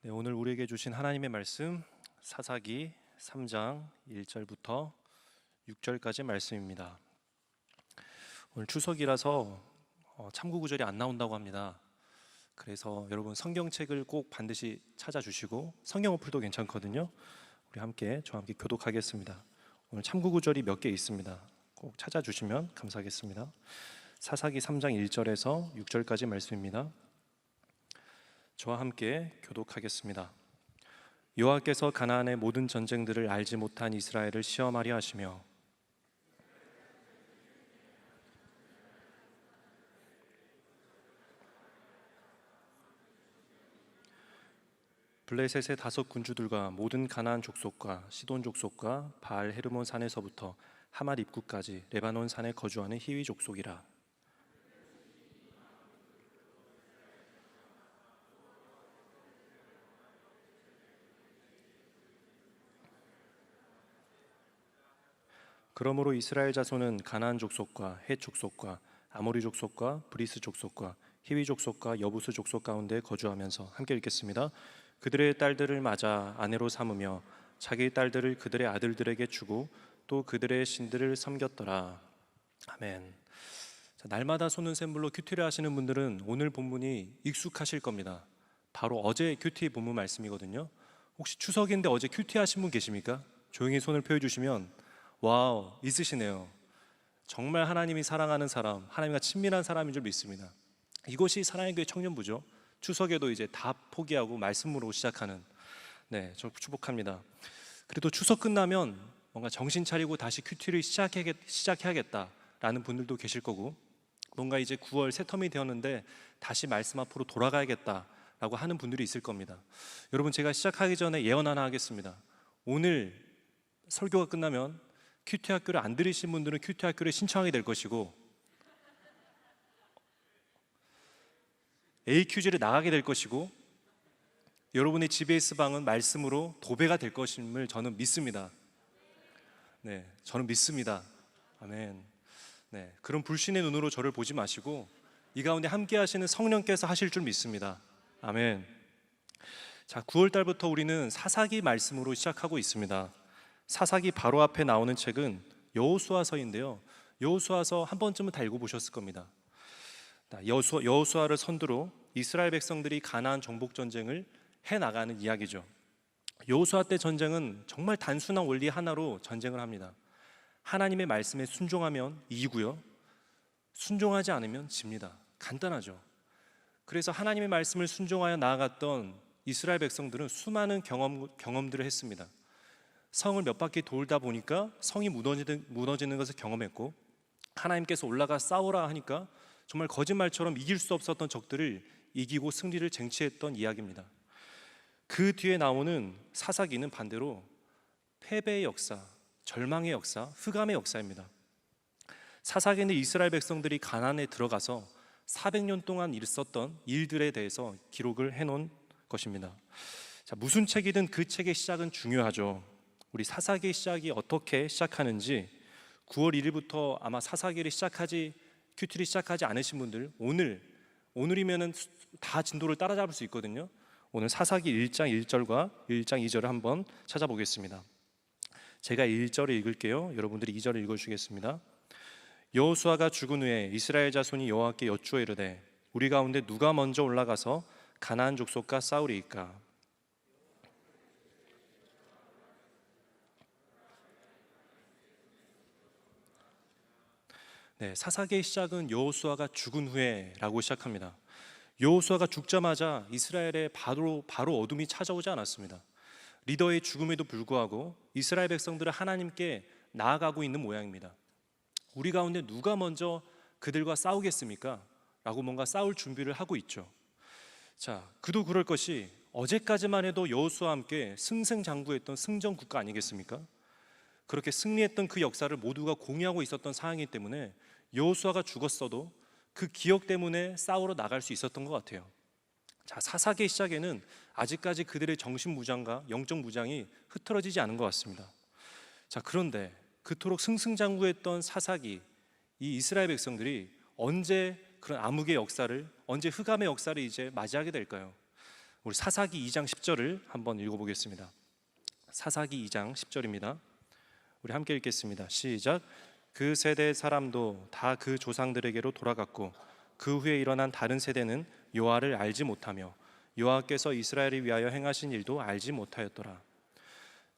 네, 오늘 우리에게 주신 하나님의 말씀 사사기 3장 1절부터 6절까지 말씀입니다. 오늘 추석이라서 참고 구절이 안 나온다고 합니다. 그래서 여러분 성경책을 꼭 반드시 찾아주시고 성경 어플도 괜찮거든요. 우리 저와 함께 교독하겠습니다. 오늘 참고 구절이 몇 개 있습니다. 꼭 찾아주시면 감사하겠습니다. 사사기 3장 1절에서 6절까지 말씀입니다. 저와 함께 교독하겠습니다. 여호와께서 가나안의 모든 전쟁들을 알지 못한 이스라엘을 시험하려 하시며 블레셋의 5 군주들과 모든 가나안 족속과 시돈 족속과 바알 헤르몬 산에서부터 하맛 입구까지 레바논 산에 거주하는 히위 족속이라. 그러므로 이스라엘 자손은 가나안 족속과 헷 족속과 아모리 족속과 브리스 족속과 히위 족속과 여부스 족속 가운데 거주하면서 함께 읽겠습니다. 그들의 딸들을 맞아 아내로 삼으며 자기 딸들을 그들의 아들들에게 주고 또 그들의 신들을 섬겼더라. 아멘. 자, 날마다 솟는 샘물로 큐티를 하시는 분들은 오늘 본문이 익숙하실 겁니다. 바로 어제 큐티 본문 말씀이거든요. 혹시 추석인데 어제 큐티 하신 분 계십니까? 조용히 손을 펴주시면 와우, 있으시네요. 정말 하나님이 사랑하는 사람, 하나님과 친밀한 사람인 줄 믿습니다. 이것이 사랑의 교회 청년부죠. 추석에도 이제 다 포기하고 말씀으로 시작하는, 저 축복합니다. 그래도 추석 끝나면 뭔가 정신 차리고 다시 큐티를 시작해야겠다라는 분들도 계실 거고, 뭔가 이제 9월 새 텀이 되었는데 다시 말씀 앞으로 돌아가야겠다라고 하는 분들이 있을 겁니다. 여러분, 제가 시작하기 전에 예언 하나 하겠습니다. 오늘 설교가 끝나면 큐티 학교를 안 들으신 분들은 큐티 학교를 신청하게 될 것이고 AQG를 나가게 될 것이고 여러분의 GBS 방은 말씀으로 도배가 될 것임을 저는 믿습니다. 저는 믿습니다. 아멘. 그런 불신의 눈으로 저를 보지 마시고 이 가운데 함께 하시는 성령께서 하실 줄 믿습니다. 아멘. 자, 9월 달부터 우리는 사사기 말씀으로 시작하고 있습니다. 사사기 바로 앞에 나오는 책은 여호수아서인데요. 여호수아서 한 번쯤은 다 읽어보셨을 겁니다. 여호수아를 선두로 이스라엘 백성들이 가나안 정복 전쟁을 해나가는 이야기죠. 여호수아 때 전쟁은 정말 단순한 원리 하나로 전쟁을 합니다. 하나님의 말씀에 순종하면 이기고요, 순종하지 않으면 집니다. 간단하죠. 그래서 하나님의 말씀을 순종하여 나아갔던 이스라엘 백성들은 수많은 경험들을 했습니다. 성을 몇 바퀴 돌다 보니까 성이 무너지는 것을 경험했고, 하나님께서 올라가 싸우라 하니까 정말 거짓말처럼 이길 수 없었던 적들을 이기고 승리를 쟁취했던 이야기입니다. 그 뒤에 나오는 사사기는 반대로 패배의 역사, 절망의 역사, 흑암의 역사입니다. 사사기는 이스라엘 백성들이 가나안에 들어가서 400년 동안 있었던 일들에 대해서 기록을 해놓은 것입니다. 자, 무슨 책이든 그 책의 시작은 중요하죠. 우리 사사기의 시작이 어떻게 시작하는지 9월 1일부터 아마 사사기를 큐티를 시작하지 않으신 분들 오늘이면은 다 진도를 따라잡을 수 있거든요. 오늘 사사기 1장 1절과 1장 2절을 한번 찾아보겠습니다. 제가 1절을 읽을게요. 여러분들이 2절을 읽어주시겠습니다. 여호수아가 죽은 후에 이스라엘 자손이 여호와께 여쭈어 이르되 우리 가운데 누가 먼저 올라가서 가나안 족속과 싸우리이까. 사사기의 시작은 여호수아가 죽은 후에라고 시작합니다. 여호수아가 죽자마자 이스라엘에 바로 어둠이 찾아오지 않았습니다. 리더의 죽음에도 불구하고 이스라엘 백성들은 하나님께 나아가고 있는 모양입니다. 우리 가운데 누가 먼저 그들과 싸우겠습니까? 라고 뭔가 싸울 준비를 하고 있죠. 자, 그도 그럴 것이 어제까지만 해도 여호수아와 함께 승승장구했던 승전 국가 아니겠습니까? 그렇게 승리했던 그 역사를 모두가 공유하고 있었던 상황이기 때문에 여호수아가 죽었어도 그 기억 때문에 싸우러 나갈 수 있었던 것 같아요. 자, 사사기의 시작에는 아직까지 그들의 정신 무장과 영적 무장이 흐트러지지 않은 것 같습니다. 자, 그런데 그토록 승승장구했던 사사기, 이 이스라엘 백성들이 언제 그런 암흑의 역사를, 언제 흑암의 역사를 이제 맞이하게 될까요? 우리 사사기 2장 10절을 한번 읽어보겠습니다. 사사기 2장 10절입니다. 우리 함께 읽겠습니다. 시작. 그 세대 사람도 다 그 조상들에게로 돌아갔고 그 후에 일어난 다른 세대는 여호와를 알지 못하며 여호와께서 이스라엘을 위하여 행하신 일도 알지 못하였더라.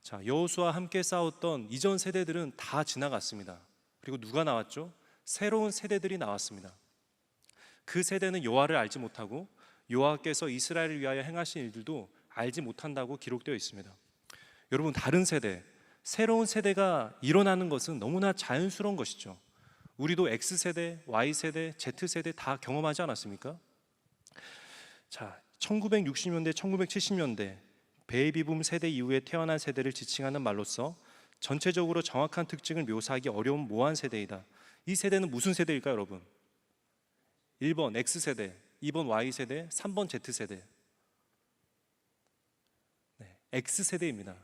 자, 여호수아와 함께 싸웠던 이전 세대들은 다 지나갔습니다. 그리고 누가 나왔죠? 새로운 세대들이 나왔습니다. 그 세대는 여호와를 알지 못하고 여호와께서 이스라엘을 위하여 행하신 일들도 알지 못한다고 기록되어 있습니다. 여러분, 다른 세대, 새로운 세대가 일어나는 것은 너무나 자연스러운 것이죠. 우리도 X세대, Y세대, Z세대 다 경험하지 않았습니까? 자, 1960년대, 1970년대 베이비붐 세대 이후에 태어난 세대를 지칭하는 말로써 전체적으로 정확한 특징을 묘사하기 어려운 모호한 세대이다. 이 세대는 무슨 세대일까요, 여러분? 1번 X세대, 2번 Y세대, 3번 Z세대. 네, X세대입니다.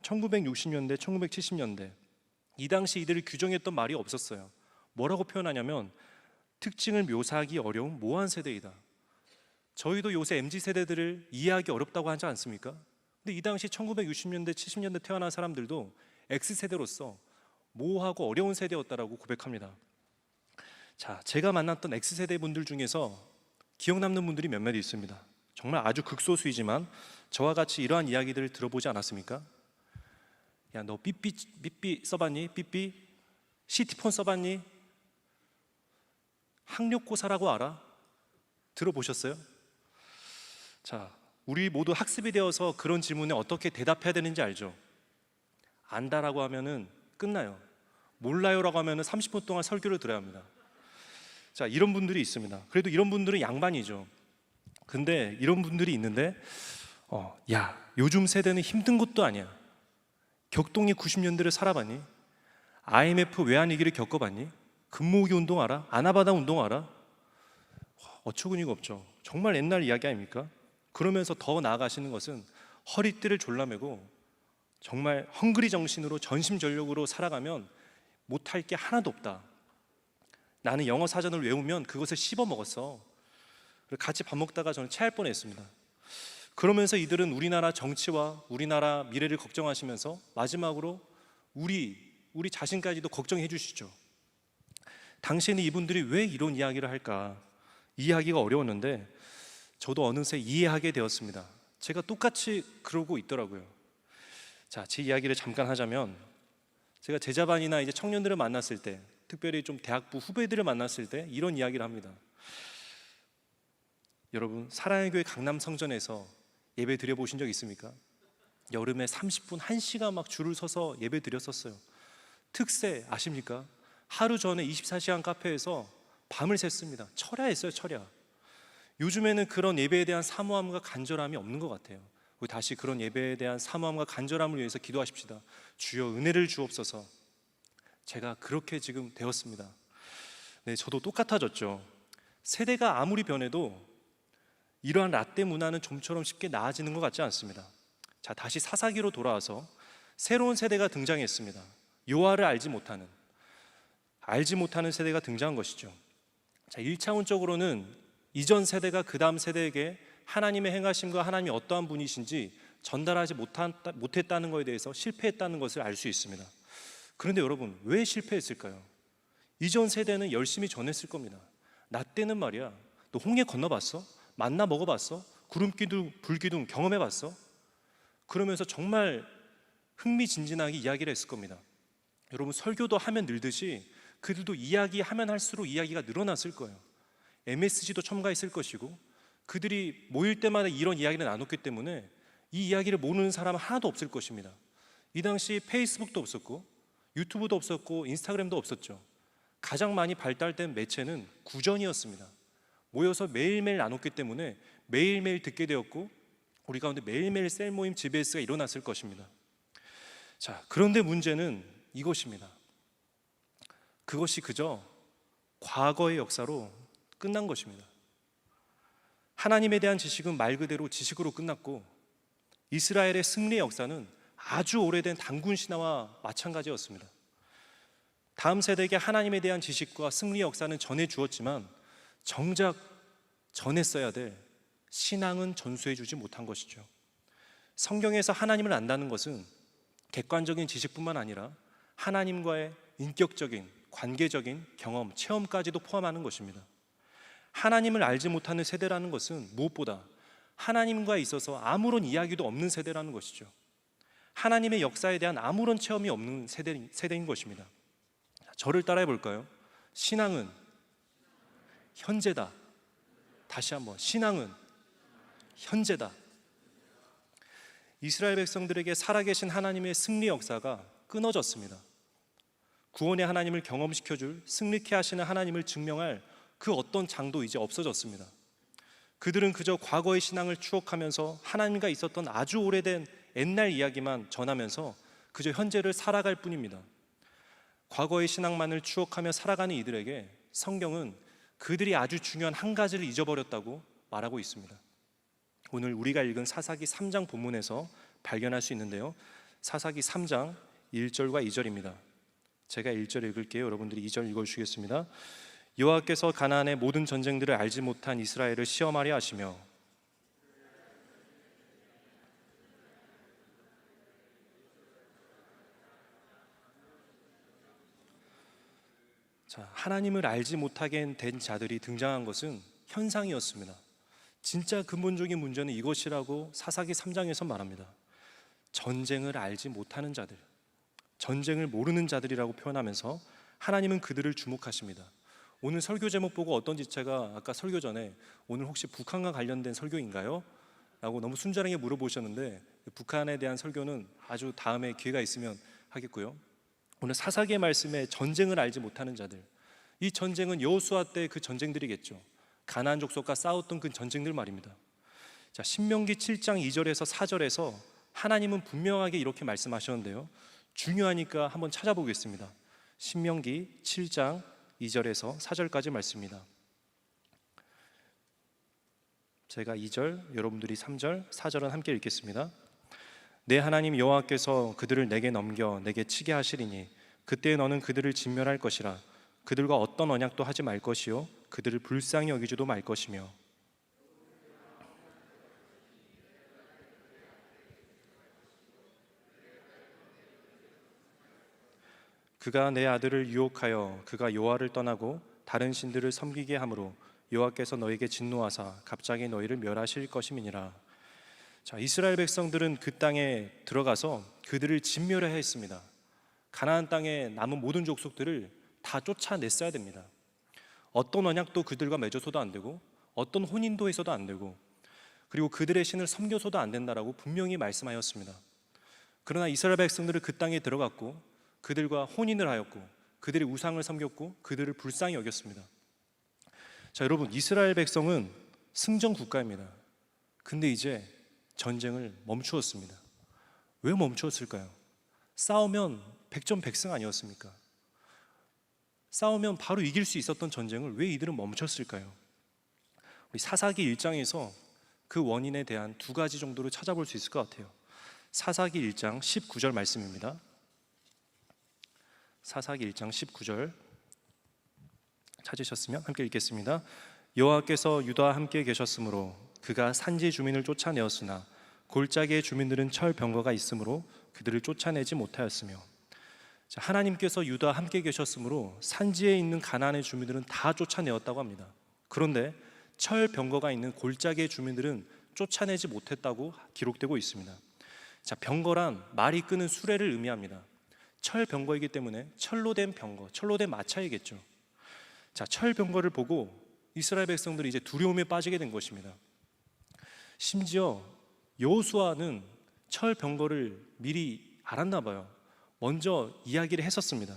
1960년대, 1970년대 이 당시 이들을 규정했던 말이 없었어요. 뭐라고 표현하냐면 특징을 묘사하기 어려운 모호한 세대이다. 저희도 요새 MZ세대들을 이해하기 어렵다고 하지 않습니까? 근데 이 당시 1960년대, 70년대 태어난 사람들도 X세대로서 모호하고 어려운 세대였다라고 고백합니다. 자, 제가 만났던 X세대 분들 중에서 기억 남는 분들이 몇몇 있습니다. 정말 아주 극소수이지만 저와 같이 이러한 이야기들을 들어보지 않았습니까? 야, 너 삐삐 써봤니? 삐삐? 시티폰 써봤니? 학력고사라고 알아? 들어보셨어요? 자, 우리 모두 학습이 되어서 그런 질문에 어떻게 대답해야 되는지 알죠? 안다라고 하면은 끝나요. 몰라요라고 하면은 30분 동안 설교를 들어야 합니다. 자, 이런 분들이 있습니다. 그래도 이런 분들은 양반이죠. 근데 이런 분들이 있는데 야, 요즘 세대는 힘든 것도 아니야. 격동의 90년대를 살아봤니? IMF 외환위기를 겪어봤니? 금모으기 운동 알아? 아나바다 운동 알아? 어처구니가 없죠. 정말 옛날 이야기 아닙니까? 그러면서 더 나아가시는 것은 허리띠를 졸라매고 정말 헝그리 정신으로 전심전력으로 살아가면 못할 게 하나도 없다. 나는 영어 사전을 외우면 그것을 씹어 먹었어. 같이 밥 먹다가 저는 체할 뻔했습니다. 그러면서 이들은 우리나라 정치와 우리나라 미래를 걱정하시면서 마지막으로 우리 자신까지도 걱정해 주시죠. 당시에는 이분들이 왜 이런 이야기를 할까 이해하기가 어려웠는데 저도 어느새 이해하게 되었습니다. 제가 똑같이 그러고 있더라고요. 자, 제 이야기를 잠깐 하자면 제가 제자반이나 이제 청년들을 만났을 때, 특별히 좀 대학부 후배들을 만났을 때 이런 이야기를 합니다. 여러분, 사랑의 교회 강남 성전에서 예배 드려보신 적 있습니까? 여름에 30분, 1시간 막 줄을 서서 예배 드렸었어요. 특세 아십니까? 하루 전에 24시간 카페에서 밤을 샜습니다. 철야했어요, 철야. 요즘에는 그런 예배에 대한 사모함과 간절함이 없는 것 같아요. 우리 다시 그런 예배에 대한 사모함과 간절함을 위해서 기도하십시다. 주여 은혜를 주옵소서. 제가 그렇게 지금 되었습니다. 네, 저도 똑같아졌죠. 세대가 아무리 변해도 이러한 라떼 문화는 좀처럼 쉽게 나아지는 것 같지 않습니다. 자, 다시 사사기로 돌아와서 새로운 세대가 등장했습니다. 여호와를 알지 못하는 세대가 등장한 것이죠. 자, 1차원적으로는 이전 세대가 그 다음 세대에게 하나님의 행하심과 하나님이 어떠한 분이신지 전달하지 못했다는 것에 대해서 실패했다는 것을 알 수 있습니다. 그런데 여러분, 왜 실패했을까요? 이전 세대는 열심히 전했을 겁니다. 나 때는 말이야, 너 홍해 건너봤어? 만나 먹어봤어? 구름기둥, 불기둥 경험해봤어? 그러면서 정말 흥미진진하게 이야기를 했을 겁니다. 여러분, 설교도 하면 늘듯이 그들도 이야기하면 할수록 이야기가 늘어났을 거예요. MSG도 첨가했을 것이고 그들이 모일 때마다 이런 이야기를 나눴기 때문에 이 이야기를 모르는 사람은 하나도 없을 것입니다. 이 당시 페이스북도 없었고 유튜브도 없었고 인스타그램도 없었죠. 가장 많이 발달된 매체는 구전이었습니다. 모여서 매일매일 나눴기 때문에 매일매일 듣게 되었고 우리 가운데 매일매일 셀 모임 GBS가 일어났을 것입니다. 자, 그런데 문제는 이것입니다. 그것이 그저 과거의 역사로 끝난 것입니다. 하나님에 대한 지식은 말 그대로 지식으로 끝났고 이스라엘의 승리의 역사는 아주 오래된 단군 신화와 마찬가지였습니다. 다음 세대에게 하나님에 대한 지식과 승리의 역사는 전해 주었지만 정작 전했어야 될 신앙은 전수해주지 못한 것이죠. 성경에서 하나님을 안다는 것은 객관적인 지식뿐만 아니라 하나님과의 인격적인, 관계적인 경험, 체험까지도 포함하는 것입니다. 하나님을 알지 못하는 세대라는 것은 무엇보다 하나님과 있어서 아무런 이야기도 없는 세대라는 것이죠. 하나님의 역사에 대한 아무런 체험이 없는 세대인 것입니다. 저를 따라해 볼까요? 신앙은 현재다. 다시 한번, 신앙은 현재다. 이스라엘 백성들에게 살아계신 하나님의 승리 역사가 끊어졌습니다. 구원의 하나님을 경험시켜줄, 승리케 하시는 하나님을 증명할 그 어떤 장도 이제 없어졌습니다. 그들은 그저 과거의 신앙을 추억하면서 하나님과 있었던 아주 오래된 옛날 이야기만 전하면서 그저 현재를 살아갈 뿐입니다. 과거의 신앙만을 추억하며 살아가는 이들에게 성경은 그들이 아주 중요한 한 가지를 잊어버렸다고 말하고 있습니다. 오늘 우리가 읽은 사사기 3장 본문에서 발견할 수 있는데요, 사사기 3장 1절과 2절입니다. 제가 1절 읽을게요. 여러분들이 2절 읽어주시겠습니다. 여호와께서 가나안의 모든 전쟁들을 알지 못한 이스라엘을 시험하려 하시며 하나님을 알지 못하게 된 자들이 등장한 것은 현상이었습니다. 진짜 근본적인 문제는 이것이라고 사사기 3장에서 말합니다. 전쟁을 알지 못하는 자들, 전쟁을 모르는 자들이라고 표현하면서 하나님은 그들을 주목하십니다. 오늘 설교 제목 보고 어떤 지체가 아까 설교 전에 오늘 혹시 북한과 관련된 설교인가요? 라고 너무 순전하게 물어보셨는데, 북한에 대한 설교는 아주 다음에 기회가 있으면 하겠고요. 오늘 사사기의 말씀에 전쟁을 알지 못하는 자들, 이 전쟁은 여호수아 때 그 전쟁들이겠죠. 가나안 족속과 싸웠던 그 전쟁들 말입니다. 자, 신명기 7장 2절에서 4절에서 하나님은 분명하게 이렇게 말씀하셨는데요, 중요하니까 한번 찾아보겠습니다. 신명기 7장 2절에서 4절까지 말씀입니다. 제가 2절, 여러분들이 3절, 4절은 함께 읽겠습니다. 내 하나님 여호와께서 그들을 내게 넘겨 내게 치게 하시리니 그때 너는 그들을 진멸할 것이라. 그들과 어떤 언약도 하지 말 것이요 그들을 불쌍히 여기지도 말 것이며 그가 내 아들을 유혹하여 그가 여호와를 떠나고 다른 신들을 섬기게 함으로 여호와께서 너에게 진노하사 갑자기 너희를 멸하실 것임이니라. 자, 이스라엘 백성들은 그 땅에 들어가서 그들을 진멸해야 했습니다. 가나안 땅에 남은 모든 족속들을 다 쫓아냈어야 됩니다. 어떤 언약도 그들과 맺어서도 안 되고 어떤 혼인도 해서도 안 되고 그리고 그들의 신을 섬겨서도 안 된다라고 분명히 말씀하였습니다. 그러나 이스라엘 백성들은 그 땅에 들어갔고 그들과 혼인을 하였고 그들의 우상을 섬겼고 그들을 불쌍히 여겼습니다. 자, 여러분, 이스라엘 백성은 승전 국가입니다. 근데 이제 전쟁을 멈추었습니다. 왜 멈추었을까요? 싸우면 백전백승 아니었습니까? 싸우면 바로 이길 수 있었던 전쟁을 왜 이들은 멈췄을까요? 우리 사사기 1장에서 그 원인에 대한 두 가지 정도로 찾아볼 수 있을 것 같아요. 사사기 1장 19절 말씀입니다. 사사기 1장 19절 찾으셨으면 함께 읽겠습니다. 여호와께서 유다와 함께 계셨으므로 그가 산지 주민을 쫓아내었으나 골짜기의 주민들은 철 병거가 있으므로 그들을 쫓아내지 못하였으며. 자, 하나님께서 유다와 함께 계셨으므로 산지에 있는 가나안의 주민들은 다 쫓아내었다고 합니다. 그런데 철 병거가 있는 골짜기의 주민들은 쫓아내지 못했다고 기록되고 있습니다. 자, 병거란 말이 끄는 수레를 의미합니다. 철 병거이기 때문에 철로 된 병거, 철로 된 마차이겠죠. 자, 철 병거를 보고 이스라엘 백성들이 이제 두려움에 빠지게 된 것입니다. 심지어 여호수아는 철 병거를 미리 알았나 봐요. 먼저 이야기를 했었습니다.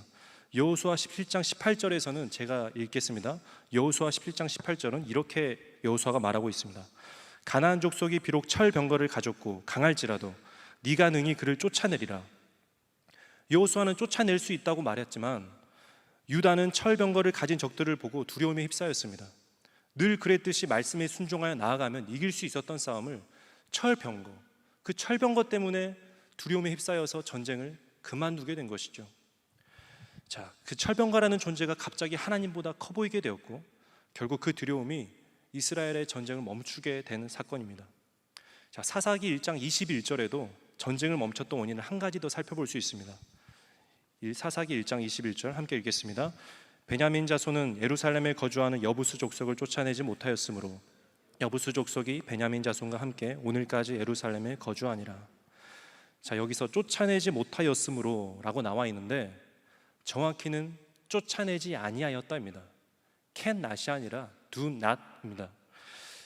여호수아 17장 18절에서는 제가 읽겠습니다. 여호수아 17장 18절은 이렇게 여호수아가 말하고 있습니다. 가나안 족속이 비록 철 병거를 가졌고 강할지라도 네가 능히 그를 쫓아내리라. 여호수아는 쫓아낼 수 있다고 말했지만 유다는 철 병거를 가진 적들을 보고 두려움에 휩싸였습니다. 늘 그랬듯이 말씀에 순종하여 나아가면 이길 수 있었던 싸움을 철 병거, 그 철 병거 때문에 두려움에 휩싸여서 전쟁을 그만두게 된 것이죠. 자, 그 철병거라는 존재가 갑자기 하나님보다 커 보이게 되었고 결국 그 두려움이 이스라엘의 전쟁을 멈추게 되는 사건입니다. 자, 사사기 1장 21절에도 전쟁을 멈췄던 원인을 한 가지 더 살펴볼 수 있습니다. 사사기 1장 21절 함께 읽겠습니다. 베냐민 자손은 예루살렘에 거주하는 여부수 족속을 쫓아내지 못하였으므로 여부수 족속이 베냐민 자손과 함께 오늘까지 예루살렘에 거주하니라. 자, 여기서 쫓아내지 못하였으므로 라고 나와 있는데 정확히는 쫓아내지 아니하였다입니다. can not이 아니라 do not입니다.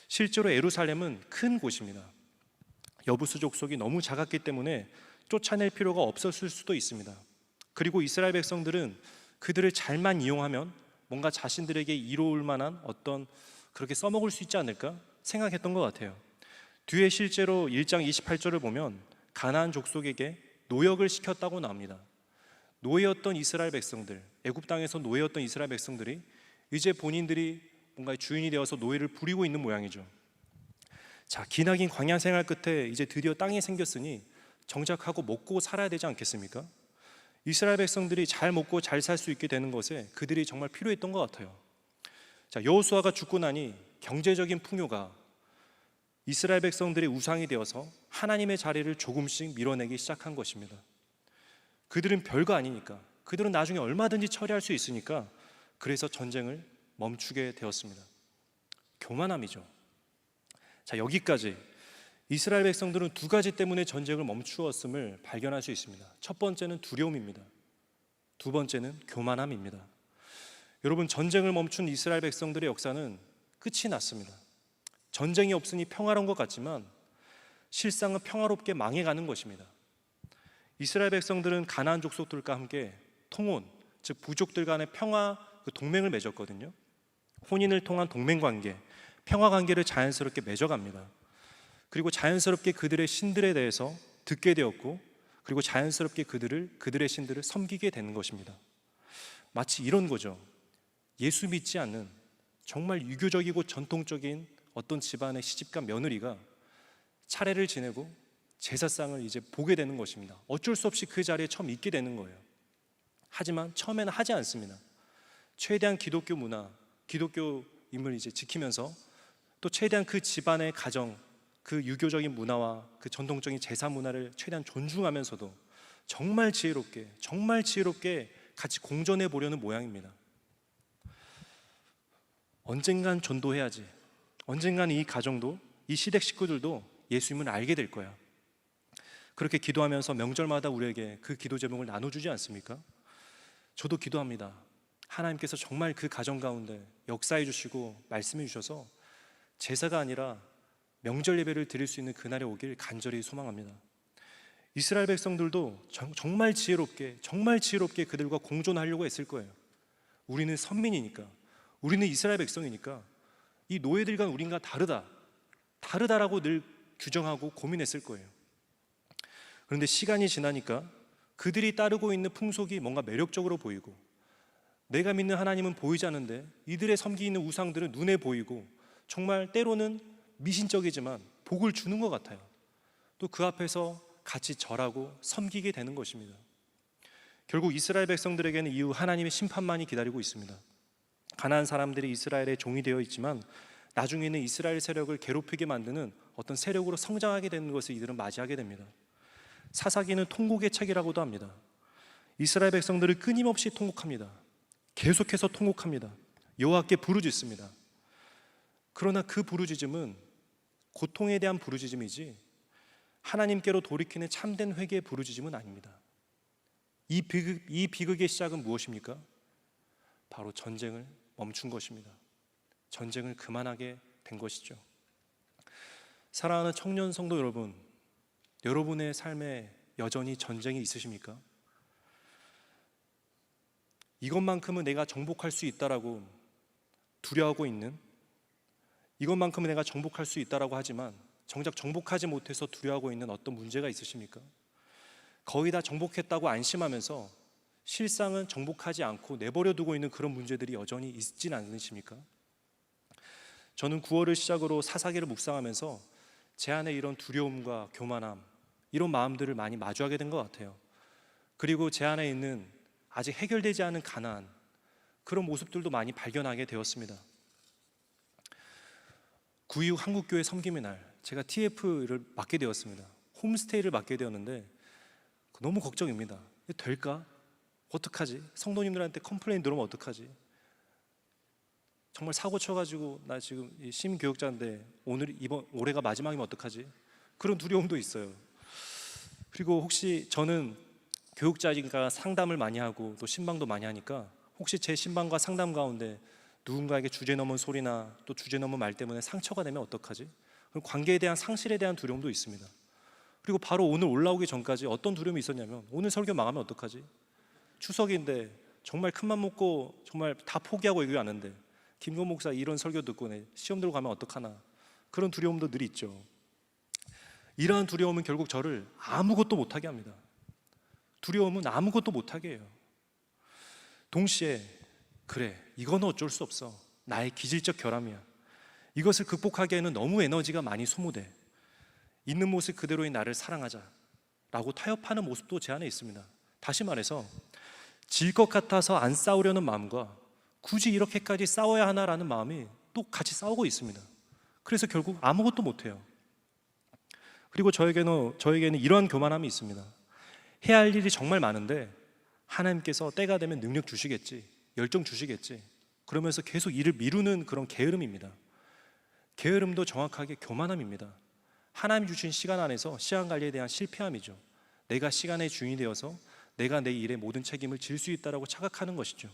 실제로 예루살렘은 큰 곳입니다. 여부수 족속이 너무 작았기 때문에 쫓아낼 필요가 없었을 수도 있습니다. 그리고 이스라엘 백성들은 그들을 잘만 이용하면 뭔가 자신들에게 이로울 만한 어떤 그렇게 써먹을 수 있지 않을까 생각했던 것 같아요. 뒤에 실제로 1장 28절을 보면 가나안 족속에게 노역을 시켰다고 나옵니다. 노예였던 이스라엘 백성들, 애굽 땅에서 노예였던 이스라엘 백성들이 이제 본인들이 뭔가 주인이 되어서 노예를 부리고 있는 모양이죠. 자, 기나긴 광야 생활 끝에 이제 드디어 땅이 생겼으니 정착하고 먹고 살아야 되지 않겠습니까? 이스라엘 백성들이 잘 먹고 잘 살 수 있게 되는 것에 그들이 정말 필요했던 것 같아요. 자, 여호수아가 죽고 나니 경제적인 풍요가 이스라엘 백성들의 우상이 되어서 하나님의 자리를 조금씩 밀어내기 시작한 것입니다. 그들은 별거 아니니까, 그들은 나중에 얼마든지 처리할 수 있으니까 그래서 전쟁을 멈추게 되었습니다. 교만함이죠. 자, 여기까지 이스라엘 백성들은 두 가지 때문에 전쟁을 멈추었음을 발견할 수 있습니다. 첫 번째는 두려움입니다. 두 번째는 교만함입니다. 여러분, 전쟁을 멈춘 이스라엘 백성들의 역사는 끝이 났습니다. 전쟁이 없으니 평화로운 것 같지만 실상은 평화롭게 망해가는 것입니다. 이스라엘 백성들은 가나안 족속들과 함께 통혼, 즉 부족들 간의 평화 동맹을 맺었거든요. 혼인을 통한 동맹관계, 평화관계를 자연스럽게 맺어갑니다. 그리고 자연스럽게 그들의 신들에 대해서 듣게 되었고, 그리고 자연스럽게 그들의 신들을 섬기게 되는 것입니다. 마치 이런 거죠. 예수 믿지 않는 정말 유교적이고 전통적인 어떤 집안의 시집과 며느리가 차례를 지내고 제사상을 이제 보게 되는 것입니다. 어쩔 수 없이 그 자리에 처음 있게 되는 거예요. 하지만 처음에는 하지 않습니다. 최대한 기독교 문화, 기독교임을 이제 지키면서 또 최대한 그 집안의 가정, 그 유교적인 문화와 그 전통적인 제사 문화를 최대한 존중하면서도 정말 지혜롭게 같이 공존해 보려는 모양입니다. 언젠간 전도해야지. 언젠간 이 가정도, 이 시댁 식구들도 예수님을 알게 될 거야. 그렇게 기도하면서 명절마다 우리에게 그 기도 제목을 나눠주지 않습니까? 저도 기도합니다. 하나님께서 정말 그 가정 가운데 역사해 주시고 말씀해 주셔서 제사가 아니라 명절 예배를 드릴 수 있는 그날이 오길 간절히 소망합니다. 이스라엘 백성들도 정말 지혜롭게 그들과 공존하려고 했을 거예요. 우리는 선민이니까, 우리는 이스라엘 백성이니까 이 노예들과 우린가 다르다라고 늘 규정하고 고민했을 거예요. 그런데 시간이 지나니까 그들이 따르고 있는 풍속이 뭔가 매력적으로 보이고, 내가 믿는 하나님은 보이지 않는데 이들의 섬기는 우상들은 눈에 보이고 정말 때로는 미신적이지만 복을 주는 것 같아요. 또 그 앞에서 같이 절하고 섬기게 되는 것입니다. 결국 이스라엘 백성들에게는 이후 하나님의 심판만이 기다리고 있습니다. 가나안 사람들이 이스라엘의 종이 되어 있지만 나중에는 이스라엘 세력을 괴롭히게 만드는 어떤 세력으로 성장하게 되는 것을 이들은 맞이하게 됩니다. 사사기는 통곡의 책이라고도 합니다. 이스라엘 백성들을 끊임없이 통곡합니다. 계속해서 통곡합니다. 여호와께 부르짖습니다. 그러나 그 부르짖음은 고통에 대한 부르짖음이지 하나님께로 돌이키는 참된 회개의 부르짖음은 아닙니다. 이 비극의 시작은 무엇입니까? 바로 전쟁을 멈춘 것입니다. 전쟁을 그만하게 된 것이죠. 사랑하는 청년 성도 여러분, 여러분의 삶에 여전히 전쟁이 있으십니까? 이것만큼은 내가 정복할 수 있다라고 두려워하고 있는, 이것만큼은 내가 정복할 수 있다라고 하지만 정작 정복하지 못해서 두려워하고 있는 어떤 문제가 있으십니까? 거의 다 정복했다고 안심하면서 실상은 정복하지 않고 내버려 두고 있는 그런 문제들이 여전히 있진 않으십니까? 저는 9월을 시작으로 사사기를 묵상하면서 제 안에 이런 두려움과 교만함, 이런 마음들을 많이 마주하게 된 것 같아요. 그리고 제 안에 있는 아직 해결되지 않은 가난, 그런 모습들도 많이 발견하게 되었습니다. 9.26 한국교회 섬김의 날, 제가 TF를 맡게 되었습니다. 홈스테이를 맡게 되었는데 너무 걱정입니다. 될까? 어떡하지? 성도님들한테 컴플레인 들어오면 어떡하지? 정말 사고 쳐가지고 나 지금 심교육자인데 올해가 마지막이면 어떡하지? 그런 두려움도 있어요. 그리고 혹시 저는 교육자니까 상담을 많이 하고 또 신방도 많이 하니까 혹시 제 신방과 상담 가운데 누군가에게 주제넘은 소리나 또 주제넘은 말 때문에 상처가 되면 어떡하지? 그럼 관계에 대한 상실에 대한 두려움도 있습니다. 그리고 바로 오늘 올라오기 전까지 어떤 두려움이 있었냐면 오늘 설교 망하면 어떡하지? 추석인데 정말 큰맘 먹고 정말 다 포기하고 여기 왔는데 김건 목사 이런 설교 듣고 시험 들고 가면 어떡하나, 그런 두려움도 늘 있죠. 이러한 두려움은 결국 저를 아무것도 못하게 합니다. 두려움은 아무것도 못하게 해요. 동시에 그래, 이건 어쩔 수 없어, 나의 기질적 결함이야, 이것을 극복하기에는 너무 에너지가 많이 소모돼, 있는 모습 그대로의 나를 사랑하자 라고 타협하는 모습도 제 안에 있습니다. 다시 말해서 질 것 같아서 안 싸우려는 마음과 굳이 이렇게까지 싸워야 하나라는 마음이 또 같이 싸우고 있습니다. 그래서 결국 아무것도 못해요. 그리고 저에게는 이러한 교만함이 있습니다. 해야 할 일이 정말 많은데 하나님께서 때가 되면 능력 주시겠지, 열정 주시겠지, 그러면서 계속 일을 미루는 그런 게으름입니다. 게으름도 정확하게 교만함입니다. 하나님 주신 시간 안에서 시간 관리에 대한 실패함이죠. 내가 시간의 주인이 되어서 내가 내 일의 모든 책임을 질 수 있다고 착각하는 것이죠.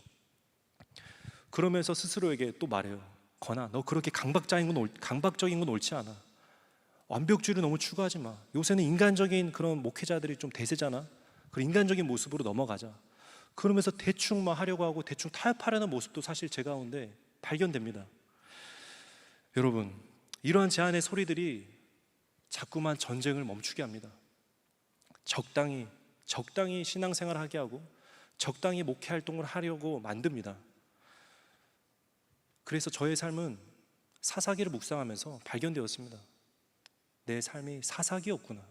그러면서 스스로에게 또 말해요. 건아, 너 그렇게 강박적인 건 옳지 않아. 완벽주의를 너무 추구하지 마. 요새는 인간적인 그런 목회자들이 좀 대세잖아. 그런 인간적인 모습으로 넘어가자. 그러면서 대충 하려고 하고 대충 타협하려는 모습도 사실 제 가운데 발견됩니다. 여러분, 이러한 제 안의 소리들이 자꾸만 전쟁을 멈추게 합니다. 적당히 신앙생활을 하게 하고 적당히 목회 활동을 하려고 만듭니다. 그래서 저의 삶은 사사기를 묵상하면서 발견되었습니다. 내 삶이 사사기였구나.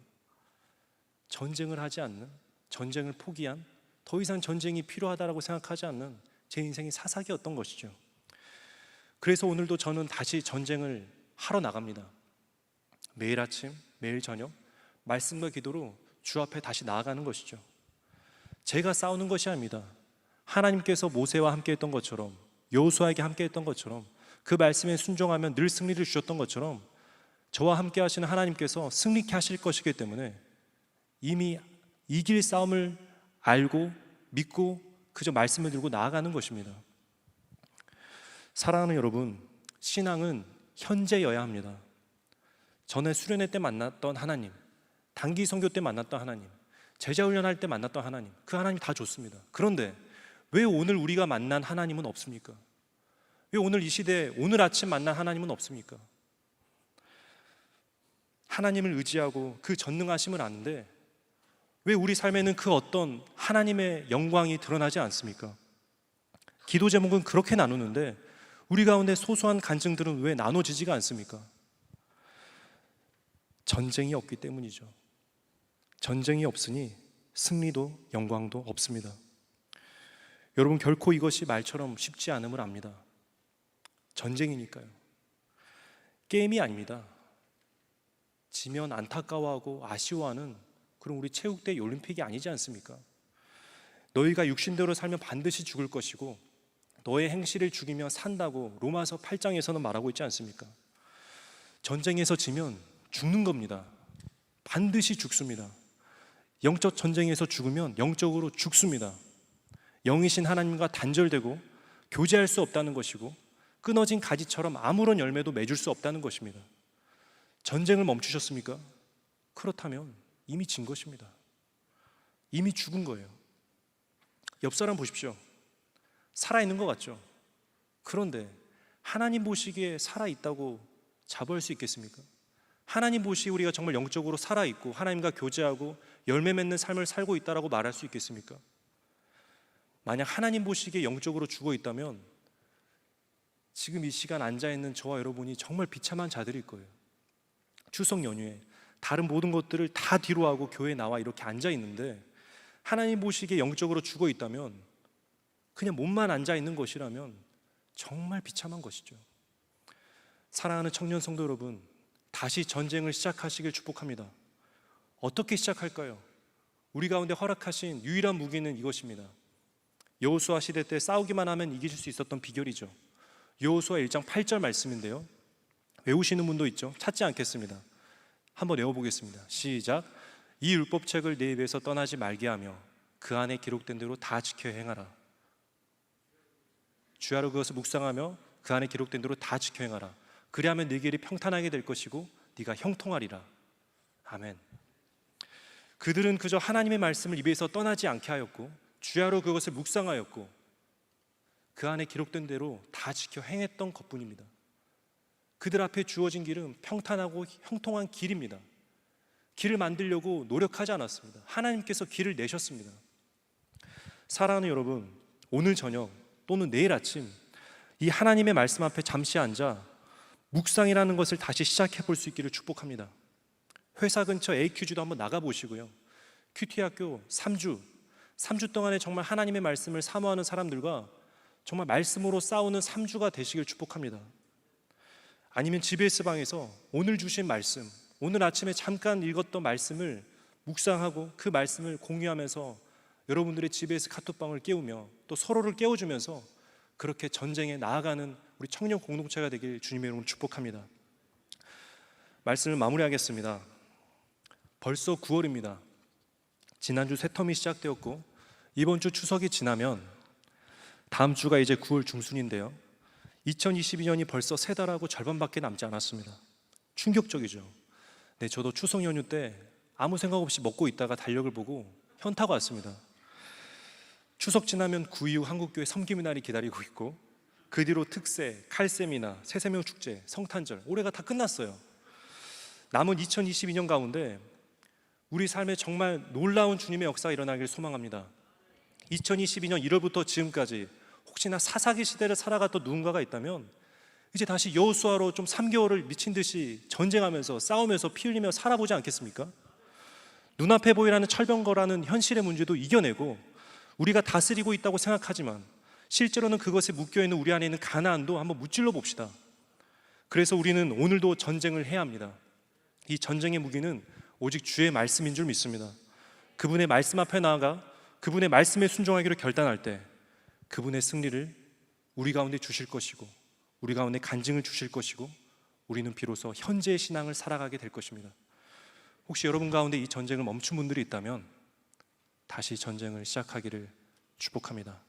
전쟁을 하지 않는, 전쟁을 포기한, 더 이상 전쟁이 필요하다고 생각하지 않는 제 인생이 사사기였던 것이죠. 그래서 오늘도 저는 다시 전쟁을 하러 나갑니다. 매일 아침, 매일 저녁 말씀과 기도로 주 앞에 다시 나아가는 것이죠. 제가 싸우는 것이 아닙니다. 하나님께서 모세와 함께 했던 것처럼, 여호수아에게 함께 했던 것처럼, 그 말씀에 순종하면 늘 승리를 주셨던 것처럼 저와 함께 하시는 하나님께서 승리케 하실 것이기 때문에 이미 이길 싸움을 알고 믿고 그저 말씀을 들고 나아가는 것입니다. 사랑하는 여러분, 신앙은 현재여야 합니다. 전에 수련회 때 만났던 하나님, 단기 선교 때 만났던 하나님, 제자훈련할 때 만났던 하나님, 그 하나님 다 좋습니다. 그런데 왜 오늘 우리가 만난 하나님은 없습니까? 왜 오늘 이 시대에 오늘 아침 만난 하나님은 없습니까? 하나님을 의지하고 그 전능하심을 아는데 왜 우리 삶에는 그 어떤 하나님의 영광이 드러나지 않습니까? 기도 제목은 그렇게 나누는데 우리 가운데 소소한 간증들은 왜 나눠지지가 않습니까? 전쟁이 없기 때문이죠. 전쟁이 없으니 승리도 영광도 없습니다. 여러분, 결코 이것이 말처럼 쉽지 않음을 압니다. 전쟁이니까요. 게임이 아닙니다. 지면 안타까워하고 아쉬워하는 그런 우리 체육대회 올림픽이 아니지 않습니까? 너희가 육신대로 살면 반드시 죽을 것이고 너의 행실을 죽이며 산다고 로마서 8장에서는 말하고 있지 않습니까? 전쟁에서 지면 죽는 겁니다. 반드시 죽습니다. 영적 전쟁에서 죽으면 영적으로 죽습니다. 영이신 하나님과 단절되고 교제할 수 없다는 것이고 끊어진 가지처럼 아무런 열매도 맺을 수 없다는 것입니다. 전쟁을 멈추셨습니까? 그렇다면 이미 진 것입니다. 이미 죽은 거예요. 옆 사람 보십시오. 살아있는 것 같죠? 그런데 하나님 보시기에 살아있다고 자부할 수 있겠습니까? 하나님 보시기에 우리가 정말 영적으로 살아있고 하나님과 교제하고 열매 맺는 삶을 살고 있다고 말할 수 있겠습니까? 만약 하나님 보시기에 영적으로 죽어 있다면 지금 이 시간 앉아있는 저와 여러분이 정말 비참한 자들일 거예요. 추석 연휴에 다른 모든 것들을 다 뒤로 하고 교회에 나와 이렇게 앉아있는데 하나님 보시기에 영적으로 죽어 있다면, 그냥 몸만 앉아있는 것이라면 정말 비참한 것이죠. 사랑하는 청년 성도 여러분, 다시 전쟁을 시작하시길 축복합니다. 어떻게 시작할까요? 우리 가운데 허락하신 유일한 무기는 이것입니다. 여호수아 시대 때 싸우기만 하면 이길 수 있었던 비결이죠. 여호수아 1장 8절 말씀인데요, 외우시는 분도 있죠? 찾지 않겠습니다. 한번 외워보겠습니다. 시작. 이 율법책을 내 입에서 떠나지 말게 하며 그 안에 기록된 대로 다 지켜 행하라. 주야로 그것을 묵상하며 그 안에 기록된 대로 다 지켜 행하라. 그리하면 네 길이 평탄하게 될 것이고 네가 형통하리라. 아멘. 그들은 그저 하나님의 말씀을 입에서 떠나지 않게 하였고 주야로 그것을 묵상하였고 그 안에 기록된 대로 다 지켜 행했던 것뿐입니다. 그들 앞에 주어진 길은 평탄하고 형통한 길입니다. 길을 만들려고 노력하지 않았습니다. 하나님께서 길을 내셨습니다. 사랑하는 여러분, 오늘 저녁 또는 내일 아침 이 하나님의 말씀 앞에 잠시 앉아 묵상이라는 것을 다시 시작해 볼 수 있기를 축복합니다. 회사 근처 AQG도 한번 나가보시고요, 큐티학교 3주 동안에 정말 하나님의 말씀을 사모하는 사람들과 정말 말씀으로 싸우는 3주가 되시길 축복합니다. 아니면 GBS 방에서 오늘 주신 말씀, 오늘 아침에 잠깐 읽었던 말씀을 묵상하고 그 말씀을 공유하면서 여러분들의 GBS 카톡방을 깨우며 또 서로를 깨워주면서 그렇게 전쟁에 나아가는 우리 청년 공동체가 되길 주님의 이름으로 축복합니다. 말씀을 마무리하겠습니다. 벌써 9월입니다. 지난주 새텀이 시작되었고 이번 주 추석이 지나면 다음 주가 이제 9월 중순인데요, 2022년이 벌써 3달하고 절반밖에 남지 않았습니다. 충격적이죠. 네, 저도 추석 연휴 때 아무 생각 없이 먹고 있다가 달력을 보고 현타가 왔습니다. 추석 지나면 9.25 한국교회 섬김의 날이 기다리고 있고 그 뒤로 특세, 칼세미나, 새세명 축제, 성탄절, 올해가 다 끝났어요. 남은 2022년 가운데 우리 삶에 정말 놀라운 주님의 역사가 일어나길 소망합니다. 2022년 1월부터 지금까지 혹시나 사사기 시대를 살아갔던 누군가가 있다면 이제 다시 여호수아로 좀 3개월을 미친 듯이 전쟁하면서 싸우면서 피 흘리며 살아보지 않겠습니까? 눈앞에 보이라는 철병거라는 현실의 문제도 이겨내고 우리가 다스리고 있다고 생각하지만 실제로는 그것에 묶여있는 우리 안에 있는 가나안도 한번 무찔러 봅시다. 그래서 우리는 오늘도 전쟁을 해야 합니다. 이 전쟁의 무기는 오직 주의 말씀인 줄 믿습니다. 그분의 말씀 앞에 나아가 그분의 말씀에 순종하기로 결단할 때 그분의 승리를 우리 가운데 주실 것이고 우리 가운데 간증을 주실 것이고 우리는 비로소 현재의 신앙을 살아가게 될 것입니다. 혹시 여러분 가운데 이 전쟁을 멈춘 분들이 있다면 다시 전쟁을 시작하기를 축복합니다.